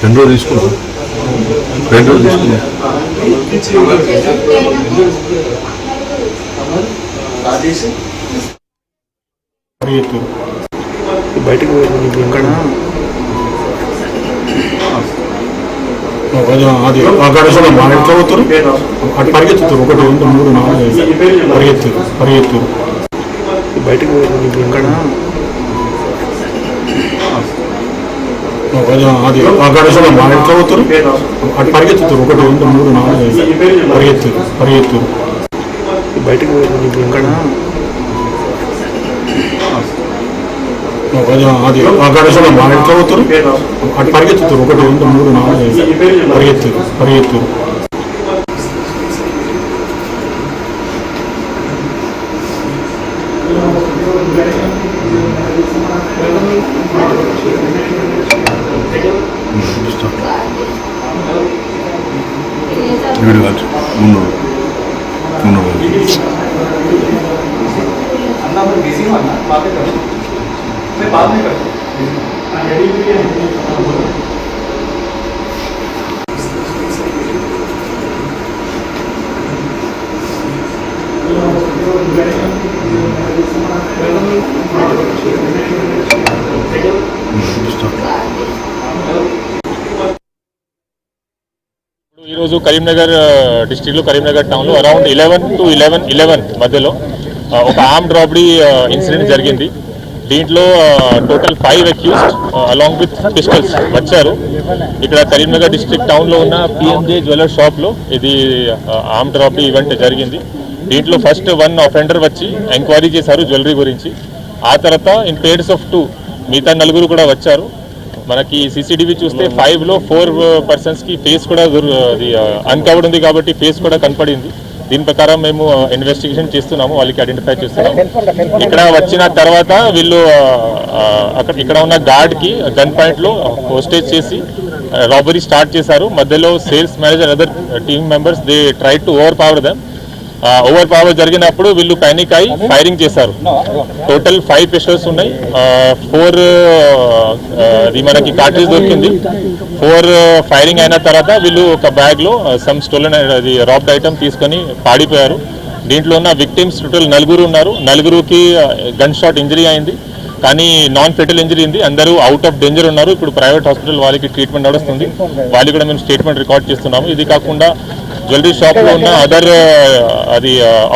రెండు రోజులు తీసుకున్నాం బయటకు ఇక్కడ అది అక్కడ మా ఎట్లా పోతారు అటు పరిగెత్తుతారు 1 2 3 4 పరిగెత్తురు బయటకు ఇక్కడ అది అక్కడ మా ఎట్లా పోతారు అటు పరిగెత్తుతారు 1 2 3 4 పరిగెత్తురు బయటకు ఇక్కడ అది అక్కడ మా ఎట్లా పోతారు అటు పరిగెత్తుతారు 1 2 3 4 పరిగెత్తురు बाद में कर కరీంనగర్ డిస్ట్రిక్ట్ లో కరీంనగర్ టౌన్ లో అరౌండ్ 11 to 11 మధ్యలో ఒక ఆర్మ్డ్ రాబరీ ఇన్సిడెంట్ జరిగింది. దీంట్లో total 5 accused along with pistols వచ్చారు. ఇక్కడ కరీంనగర్ డిస్ట్రిక్ట్ టౌన్లో ఉన్న పిఎంజే జ్యువెలర్ షాప్లో ఇది ఆర్మ్డ్ రాబరీ ఈవెంట్ జరిగింది. దీంట్లో ఫస్ట్ 1 అఫెండర్ వచ్చి ఎంక్వైరీ చేశారు జ్యువెలరీ గురించి. ఆ తర్వాత ఇన్ పేర్స్ ఆఫ్ 2 మిగతా 4 కూడా వచ్చారు. మనకి సీసీటీవీ చూస్తే 5లో 4 పర్సన్స్కి ఫేస్ కూడా అన్కవర్డ్ ఉంది కాబట్టి ఫేస్ కూడా కనపడింది. దీని ప్రకారం మేము ఇన్వెస్టిగేషన్ చేస్తున్నాము, వాళ్ళకి ఐడెంటిఫై చేస్తున్నాము. ఇక్కడ వచ్చిన తర్వాత వీళ్ళు ఇక్కడ ఉన్న గార్డ్కి గన్ పాయింట్లో హోస్టేజ్ చేసి రాబరీ స్టార్ట్ చేశారు. మధ్యలో sales manager other team members they try to over power జరిగినప్పుడు వీళ్ళు పానిక్ అయి ఫైరింగ్ చేశారు. టోటల్ 5 పిస్టల్స్ ఉన్నాయి, 4 మనకి కార్ట్రిడ్జ్ దొరికింది. 4 ఫైరింగ్ అయిన తర్వాత వీళ్ళు ఒక బ్యాగ్లో సమ్ స్టోలన్ రాబ్డ్ ఐటమ్ తీసుకొని పాడిపోయారు. దీంట్లో ఉన్న విక్టిమ్స్ టోటల్ 4 ఉన్నారు. 4కి గన్ షాట్ ఇంజరీ అయింది, కానీ నాన్ ఫెటల్ ఇంజరీ ఉంది. అందరూ అవుట్ ఆఫ్ డేంజర్ ఉన్నారు. ఇప్పుడు ప్రైవేట్ హాస్పిటల్ వాళ్ళకి ట్రీట్మెంట్ నడుస్తుంది. వాళ్ళు కూడా మేము స్టేట్మెంట్ రికార్డ్ చేస్తున్నాము. ఇది కాకుండా జ్యువెలరీ షాప్లో ఉన్న అదర్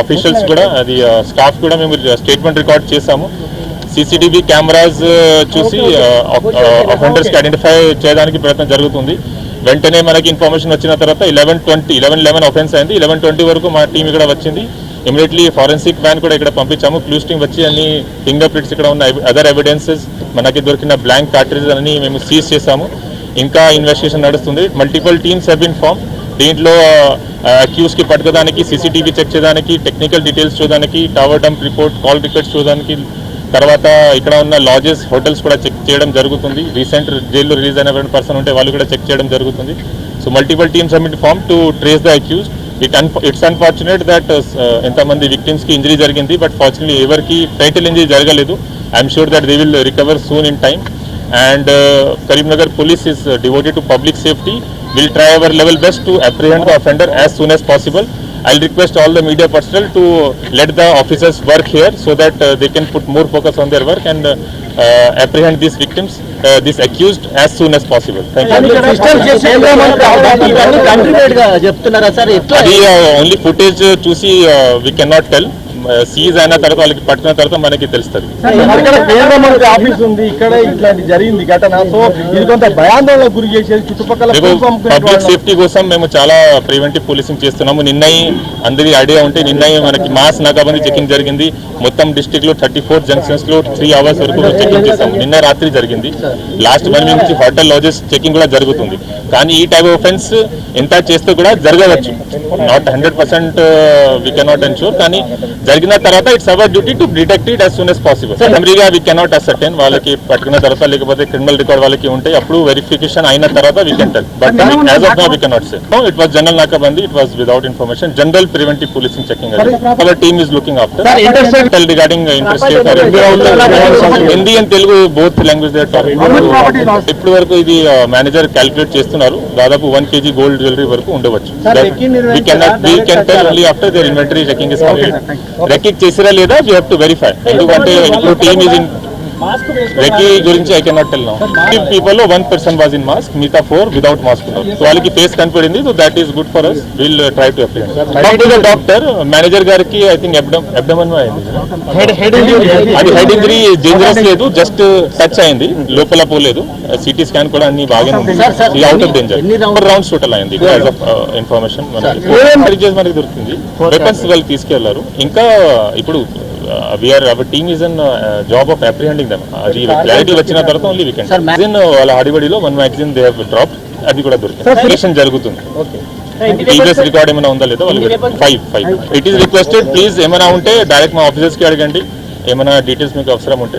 అఫీషియల్స్ కూడా స్టాఫ్ కూడా మేము స్టేట్మెంట్ రికార్డ్ చేశాము. సీసీటీవీ కెమెరాస్ చూసి అఫెండర్స్కి ఐడెంటిఫై చేయడానికి ప్రయత్నం జరుగుతుంది. వెంటనే మనకి ఇన్ఫర్మేషన్ వచ్చిన తర్వాత 11 అఫెన్స్ అయింది. 11:20 వరకు మా టీం ఇక్కడ వచ్చింది. ఇమీడియట్లీ ఫారెన్సిక్ వ్యాన్ కూడా ఇక్కడ పంపించాము. క్లూస్ టీం వచ్చి అన్ని ఫింగర్ ప్రింట్స్ ఇక్కడ ఉన్న అదర్ ఎవిడెన్సెస్ మనకి దొరికిన బ్లాంక్ కార్ట్రిడ్జ్ అన్ని మేము సీజ్ చేశాము. ఇంకా ఇన్వెస్టిగేషన్ నడుస్తుంది. Multiple teams have been form. దీంట్లో అక్యూజ్కి పట్టుకోవడానికి, సీసీటీవీ చెక్ చేయడానికి, టెక్నికల్ డీటెయిల్స్ చూడడానికి, tower dump report, call records చూడడానికి, తర్వాత ఇక్కడ ఉన్న లాడ్జెస్, హోటల్స్ కూడా చెక్ చేయడం జరుగుతుంది. రీసెంట్ జైల్లో రిలీజ్ అయిన పర్సన్ ఉంటే వాళ్ళు కూడా చెక్ చేయడం జరుగుతుంది. So So multiple teams have been formed to trace the accused. It's unfortunate that ఎంతమంది victims కి injury జరిగింది, but fortunately ఎవరికి fatal injury జరగలేదు. I'm sure that they will recover soon in time. And Karimnagar police is devoted to public safety. We'll try our level best to apprehend the offender as soon as possible. I'll request all the media personnel to let the officers work here so that they can put more focus on their work and apprehend these victims, this accused as soon as possible. Thank you. అది only footage చూసి we cannot tell. Seize అయిన తర్వాత వాళ్ళకి పట్టిన తర్వాత మనకి తెలుస్తుంది. కేంద్ర మంత్రి ఆఫీస్ ఉంది, ఇక్కడ ఇట్లాంటి జరిగింది ఘటన. సో ఇది కొంత భయాందోళనకు గురి చేసేది చుట్టుపక్కల. పబ్లిక్ సేఫ్టీ కోసం మేము చాలా ప్రివెంటివ్ పోలీసింగ్ చేస్తున్నాము. నిన్నయి అందరి ఐడియా ఉంటే నిన్నయి మనకి మాస్ నాకాబందీ చెకింగ్ జరిగింది. మొత్తం డిస్ట్రిక్ట్ లో 34 జంక్షన్స్ లో 3 hours వరకు చెకింగ్ చేస్తాము. నిన్న రాత్రి జరిగింది. లాస్ట్ 1 week నుంచి హోటల్ లాడ్జెస్ చెకింగ్ కూడా జరుగుతుంది. కానీ ఈ టైప్ ఆఫ్ ఆఫెన్స్ ఎంత చేస్తే కూడా జరగవచ్చు. నాట్ 100% వీ కెనాట్ ఎన్షూర్, కానీ జరిగిన తర్వాత it's our duty to detect it as soon as possible. మెమరీగా వీ కెనాట్ అసర్టైన్ వాళ్ళకి పట్టుకున్న తర్వాత లేకపోతే క్రిమినల్ రికార్డ్ వాళ్ళకి ఉంటే అప్పుడు వెరిఫికేషన్ అయిన తర్వాత we can tell. But as of now we cannot say. No, it was general nakabandi. It was without information. General preventive policing checking. Our team is looking after regarding interest Hindi and Telugu both language they talking. ఇప్పటి వరకు ఇది manager calculate చేస్తున్నారు. దాదాపు 1 kg gold jewellery వరకు ఉండవచ్చు. We can tell only after their inventory checking is complete. Recce చేసిరా లేదా we have to verify. ఎందుకంటే ఇప్పుడు టీమ్ ఈజ్ ఇన్ రెక్కి గురించి I cannot tell now. 5 people లో 1 person వాజ్ ఇన్ మాస్క్, మిగతా 4 without mask ఉన్నారు. సో వాళ్ళకి face కనపడింది. So that is good for us. Will try to apprehend. Doctor manager గారికి I think abdomen అయింది. అది head injury dangerous లేదు, just touch అయింది, లోపల పోలేదు. సిటీ స్కాన్ కూడా అన్ని బాగానే ఉంది. Out of danger. 4 rounds total అయింది. యాజ్ ఆఫ్ ఇన్ఫర్మేషన్ మనకి దొరికింది. వెపన్స్ వాళ్ళు తీసుకెళ్లారు. ఇంకా ఇప్పుడు our team is on job of apprehending them. అది క్లారిటీ వచ్చిన తర్వాత ఓన్లీ వీ కెన్. వాళ్ళ హడిబడిలో 1 magazine దే హావ్ డ్రాప్. అది కూడా దొరికింది. జరుగుతుంది. ప్రీవియస్ రికార్డ్ ఏమైనా ఉందా లేదా వాళ్ళకి 5. ఇట్ ఈస్ రిక్వెస్టెడ్ ప్లీజ్ ఏమైనా ఉంటే డైరెక్ట్ మా ఆఫీసర్స్ కి అడగండి. ఏమైనా డీటెయిల్స్ మీకు అవసరం ఉంటే